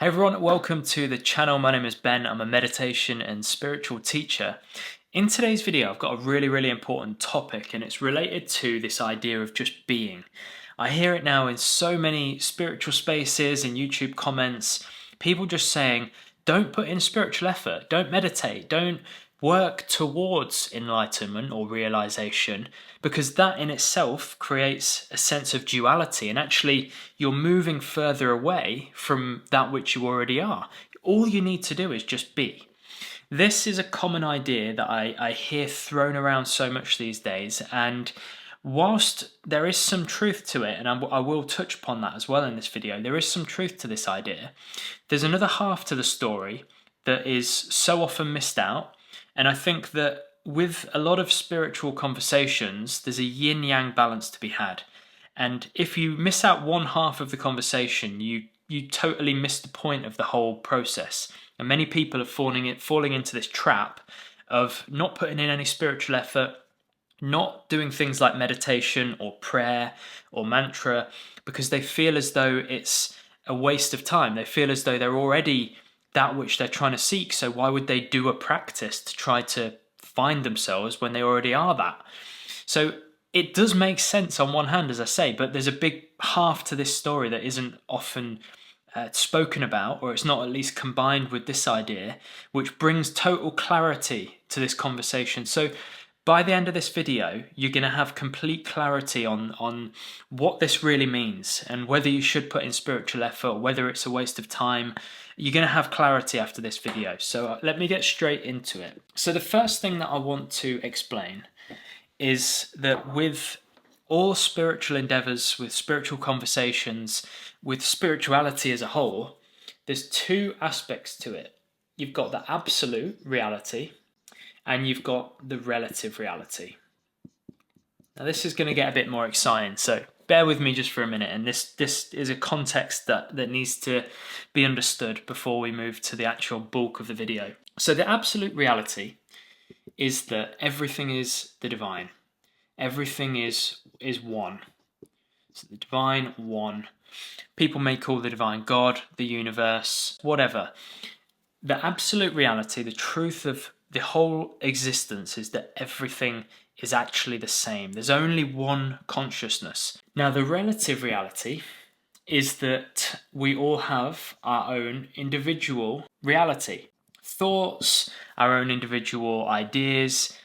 Hey everyone, welcome to the channel. My name is Ben. I'm a meditation and spiritual teacher. In today's video, I've got a really important topic, and it's related to this idea of just being. I hear it now in so many spiritual spaces and YouTube comments, people just saying, don't put in spiritual effort, don't meditate, don't work towards enlightenment or realization, because that in itself creates a sense of duality, and actually you're moving further away from that which you already are. All you need to do is just be. This is a common idea that I hear thrown around so much these days, and whilst there is some truth to it, and I will touch upon that as well in this video, there is some truth to this idea. There's another half to the story that is so often missed out, and I think that with a lot of spiritual conversations, there's a yin-yang balance to be had. And if you miss out one half of the conversation, you totally miss the point of the whole process. And many people are falling into this trap of not putting in any spiritual effort, not doing things like meditation or prayer or mantra, because they feel as though it's a waste of time. They feel as though they're already that which they're trying to seek. So why would they do a practice to try to find themselves when they already are that? So it does make sense on one hand, as I say, but there's a big half to this story that isn't often spoken about, or it's not at least combined with this idea, which brings total clarity to this conversation. So by the end of this video, you're going to have complete clarity on what this really means and whether you should put in spiritual effort, whether it's a waste of time. You're going to have clarity after this video. So let me get straight into it. So the first thing that I want to explain is that with all spiritual endeavors, with spiritual conversations, with spirituality as a whole, there's two aspects to it. You've got the absolute reality, and you've got the relative reality. Now this is going to get a bit more exciting, so bear with me just for a minute, and this is a context that needs to be understood before we move to the actual bulk of the video. So the absolute reality is that everything is the divine. Everything is one. So the divine one. People may call the divine God, the universe, whatever. The absolute reality, the truth of the whole existence, is that everything is actually the same. There's only one consciousness. Now, the relative reality is that we all have our own individual reality. Thoughts, our own individual ideas,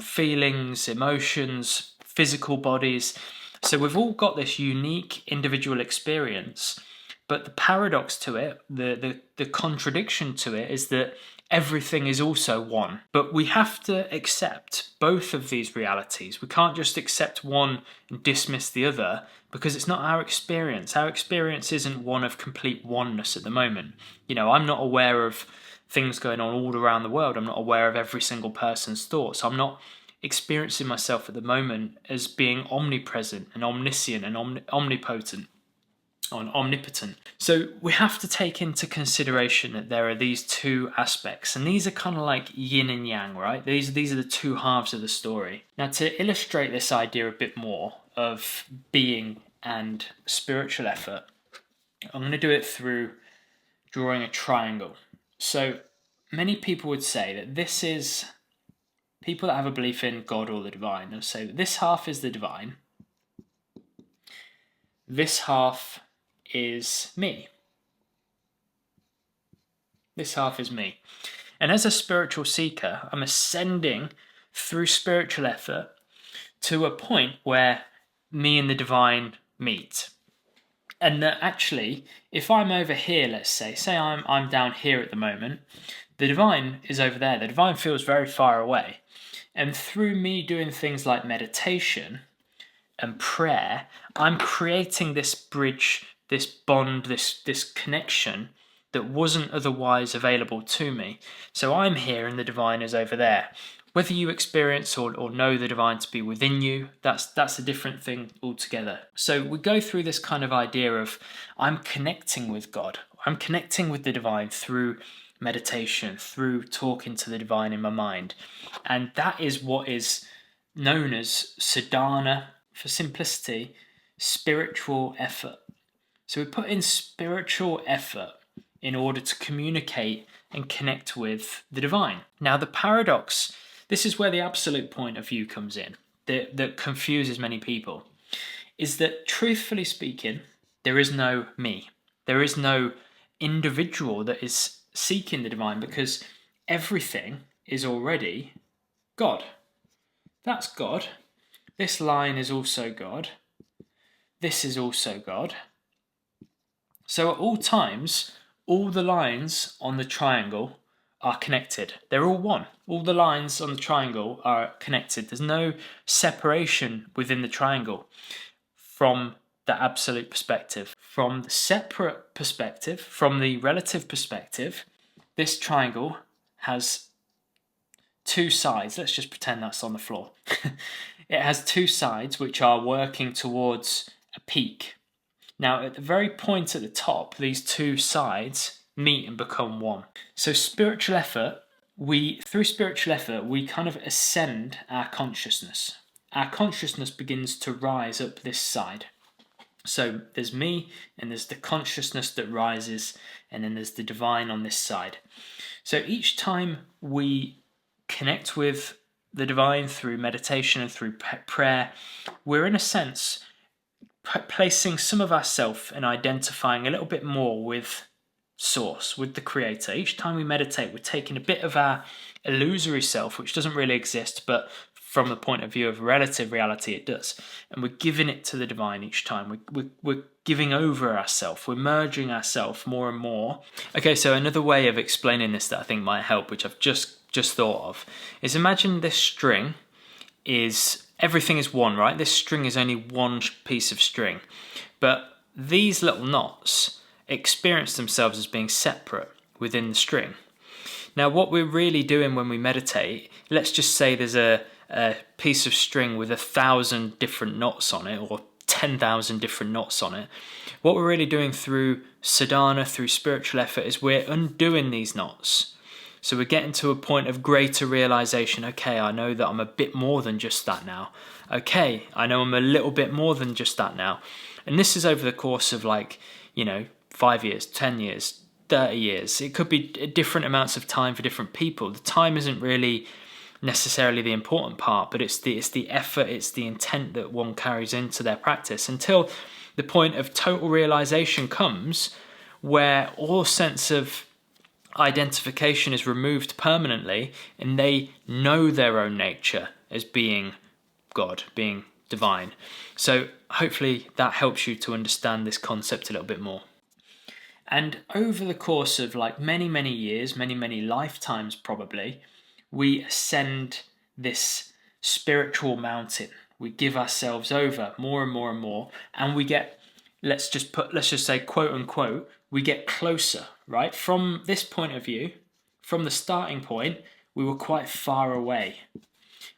feelings, emotions, physical bodies. So we've all got this unique individual experience. But the paradox to it, the contradiction to it, is that everything is also one. But we have to accept both of these realities. We can't just accept one and dismiss the other, because it's not our experience. Our experience isn't one of complete oneness at the moment. You know, I'm not aware of things going on all around the world. I'm not aware of every single person's thoughts. I'm not experiencing myself at the moment as being omnipresent and omniscient and omnipotent. Omnipotent. So we have to take into consideration that there are these two aspects, and these are kind of like yin and yang, right? These are the two halves of the story. Now, to illustrate this idea a bit more of being and spiritual effort, I'm going to do it through drawing a triangle. So many people would say that this is people that have a belief in God or the divine. They'll say that this half is the divine, this half is me. This half is me. And as a spiritual seeker, I'm ascending through spiritual effort to a point where me and the divine meet. And that actually, if I'm over here, let's say I'm down here at the moment, the divine is over there. The divine feels very far away. And through me doing things like meditation and prayer, I'm creating this bridge, this bond, this connection that wasn't otherwise available to me. So I'm here and the divine is over there. Whether you experience or know the divine to be within you, that's a different thing altogether. So we go through this kind of idea of I'm connecting with God. I'm connecting with the divine through meditation, through talking to the divine in my mind. And that is what is known as sadhana, for simplicity, spiritual effort. So we put in spiritual effort in order to communicate and connect with the divine. Now, the paradox, this is where the absolute point of view comes in, that confuses many people, is that truthfully speaking, there is no me. There is no individual that is seeking the divine, because everything is already God. That's God. This line is also God. This is also God. So at all times, all the lines on the triangle are connected. They're all one. All the lines on the triangle are connected. There's no separation within the triangle from the absolute perspective. From the separate perspective, from the relative perspective, this triangle has two sides. Let's just pretend that's on the floor. It has two sides which are working towards a peak. Now, at the very point at the top, these two sides meet and become one. So through spiritual effort, we kind of ascend our consciousness. Our consciousness begins to rise up this side. So there's me, and there's the consciousness that rises, and then there's the divine on this side. So each time we connect with the divine through meditation and through prayer, we're in a sense placing some of ourself and identifying a little bit more with source, with the creator. Each time we meditate, we're taking a bit of our illusory self, which doesn't really exist, but from the point of view of relative reality, it does. And we're giving it to the divine each time. We're giving over ourselves. We're merging ourselves more and more. Okay, so another way of explaining this that I think might help, which I've just thought of, is imagine this string is, everything is one, right? This string is only one piece of string. But these little knots experience themselves as being separate within the string. Now, what we're really doing when we meditate, let's just say there's a piece of string with 1,000 different knots on it, or 10,000 different knots on it. What we're really doing through sadhana, through spiritual effort, is we're undoing these knots. So we're getting to a point of greater realization. Okay, I know that I'm a bit more than just that now. Okay, I know I'm a little bit more than just that now. And this is over the course of 5 years, 10 years, 30 years. It could be different amounts of time for different people. The time isn't really necessarily the important part, but it's the effort, it's the intent that one carries into their practice, until the point of total realization comes, where all sense of identification is removed permanently, and they know their own nature as being God, being divine. So hopefully that helps you to understand this concept a little bit more. And over the course of many years, many lifetimes probably, we ascend this spiritual mountain. We give ourselves over more and more and more, and we get, let's just say, quote unquote, we get closer, right? From this point of view, from the starting point, we were quite far away.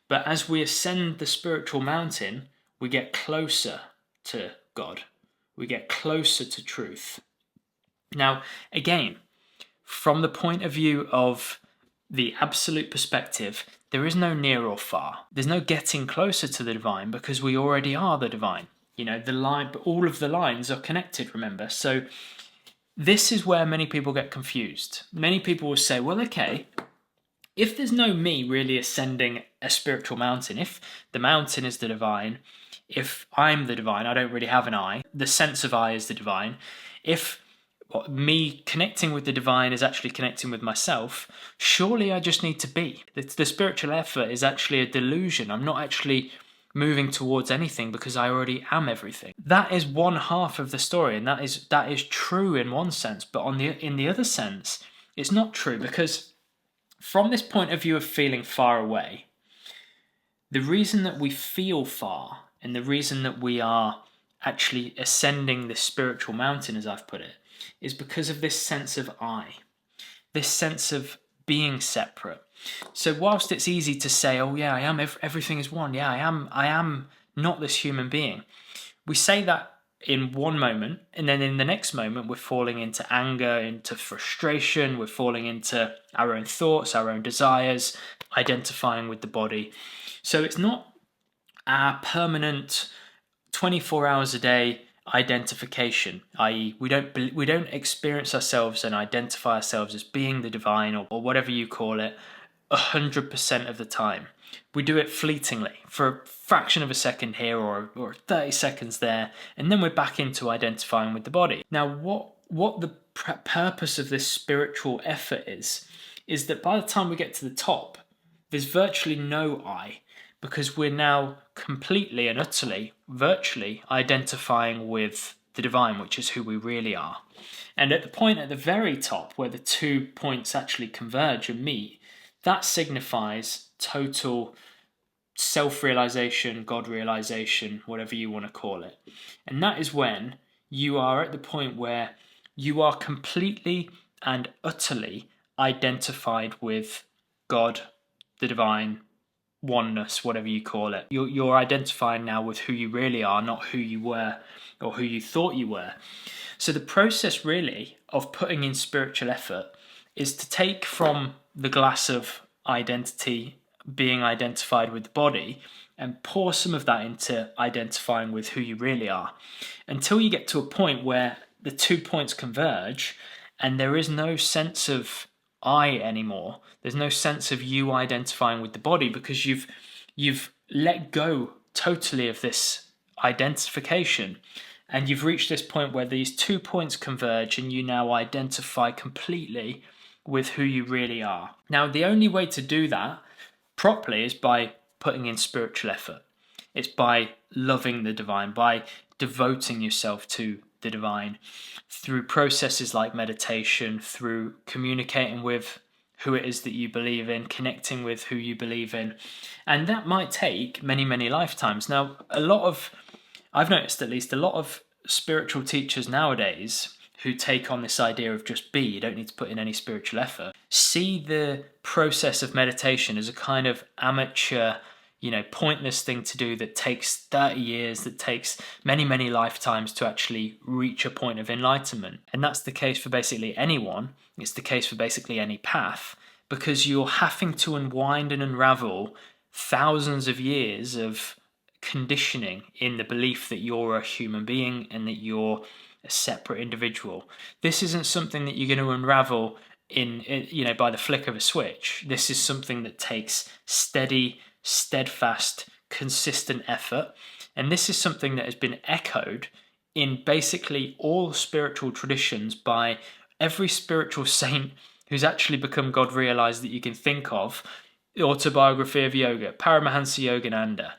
But as we ascend the spiritual mountain, we get closer to God. We get closer to truth. Now, again, from the point of view of the absolute perspective, there is no near or far. There's no getting closer to the divine, because we already are the divine. But all of the lines are connected, remember? So this is where many people get confused. Many people will say, well, okay, if there's no me really ascending a spiritual mountain, if the mountain is the divine, if I'm the divine, I don't really have an I, the sense of I is the divine, if me connecting with the divine is actually connecting with myself, surely I just need to be. The spiritual effort is actually a delusion. I'm not actually moving towards anything, because I already am everything. That is one half of the story, and that is true in one sense, but in the other sense, it's not true, because from this point of view of feeling far away, the reason that we feel far, and the reason that we are actually ascending this spiritual mountain, as I've put it, is because of this sense of I, this sense of being separate. So whilst it's easy to say, oh yeah, I am, everything is one, yeah, I am not this human being, we say that in one moment, and then in the next moment we're falling into anger, into frustration, we're falling into our own thoughts, our own desires, identifying with the body. So it's not our permanent 24 hours a day, identification, i.e. we don't experience ourselves and identify ourselves as being the divine, or whatever you call it, 100% of the time. We do it fleetingly for a fraction of a second here or 30 seconds there, and then we're back into identifying with the body. Now, what the purpose of this spiritual effort is that by the time we get to the top, there's virtually no I, because we're now completely and utterly, virtually identifying with the divine, which is who we really are. And at the point at the very top, where the 2 points actually converge and meet, that signifies total self-realization, God-realization, whatever you want to call it. And that is when you are at the point where you are completely and utterly identified with God, the divine, oneness, whatever you call it. You're identifying now with who you really are, not who you were or who you thought you were. So the process really of putting in spiritual effort is to take from the glass of identity, being identified with the body, and pour some of that into identifying with who you really are, until you get to a point where the 2 points converge and there is no sense of I anymore. There's no sense of you identifying with the body, because you've let go totally of this identification, and you've reached this point where these 2 points converge and you now identify completely with who you really are. Now, the only way to do that properly is by putting in spiritual effort. It's by loving the divine, by devoting yourself to the divine through processes like meditation, through communicating with who it is that you believe in, connecting with who you believe in. And that might take many, many lifetimes. Now, I've noticed at least a lot of spiritual teachers nowadays who take on this idea of just be, you don't need to put in any spiritual effort, see the process of meditation as a kind of amateur, pointless thing to do that takes 30 years, that takes many, many lifetimes to actually reach a point of enlightenment. And that's the case for basically anyone. It's the case for basically any path, because you're having to unwind and unravel thousands of years of conditioning in the belief that you're a human being and that you're a separate individual. This isn't something that you're going to unravel in by the flick of a switch. This is something that takes steady, steadfast, consistent effort. And this is something that has been echoed in basically all spiritual traditions by every spiritual saint who's actually become God realized that you can think of. Autobiography of Yoga, Paramahansa Yogananda,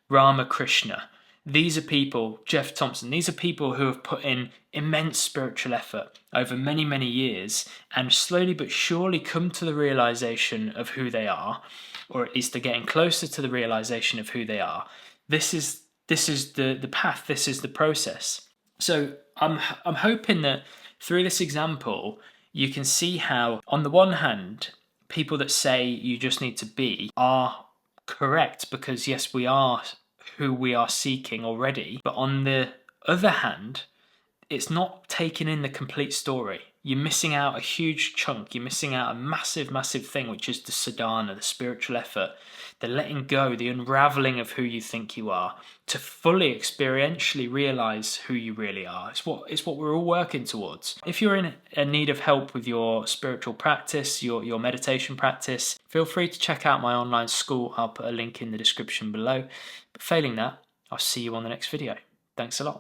Ramakrishna. These are people, Jeff Thompson, these are people who have put in immense spiritual effort over many, many years and slowly but surely come to the realization of who they are, or at least are getting closer to the realization of who they are. This is the path, this is the process. So I'm hoping that through this example, you can see how, on the one hand, people that say you just need to be are correct, because yes, we are who we are seeking already. But on the other hand, it's not taking in the complete story. You're missing out a huge chunk. You're missing out a massive, massive thing, which is the sadhana, the spiritual effort, the letting go, the unraveling of who you think you are, to fully experientially realize who you really are. It's what we're all working towards. If you're in need of help with your spiritual practice, your meditation practice, feel free to check out my online school. I'll put a link in the description below. But failing that, I'll see you on the next video. Thanks a lot.